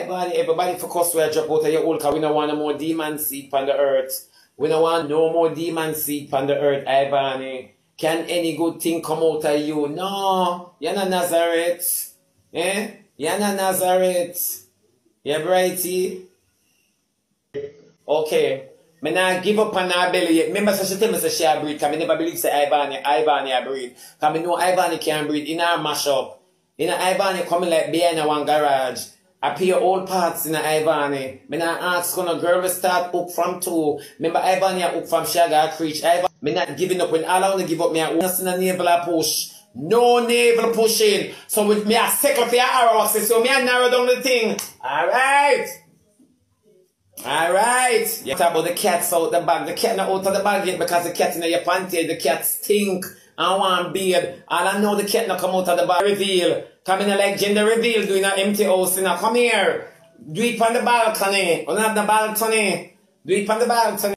Ivany, everybody focus where drop out of your hole, because we don't want no more demon seed on the earth. We don't want no more demon seed on the earth, Ivany. Can any good thing come out of you? No, you're not Nazareth. Eh? You're not Nazareth. You're brighty. Okay. Me not give up on her belly yet. Remember, so she tell me say she breathe, because I never believe say Ivany breathe. Because I know Ivany can breathe in her mashup. In her Ivany coming like behind one garage. I pay all parts in her Ivany. Me not ask when a girl will start up from 2. Remember Ivany up from Shaga Creech. Me not giving up when all I want to give up. Me I want to navel a push. No navel pushing. So with me I circle for your arrow axis. So me I narrow down the thing. Alright. Alright. You talk about the cats out the bag. The cat not out of the bag yet because the cat in your panty. The cat stink. I want beard. All I know the cat not come out of the bag. Reveal. Come in like gender reveal. Doing an empty house. Now come here. Do it on the balcony. On the balcony. Do it on the balcony.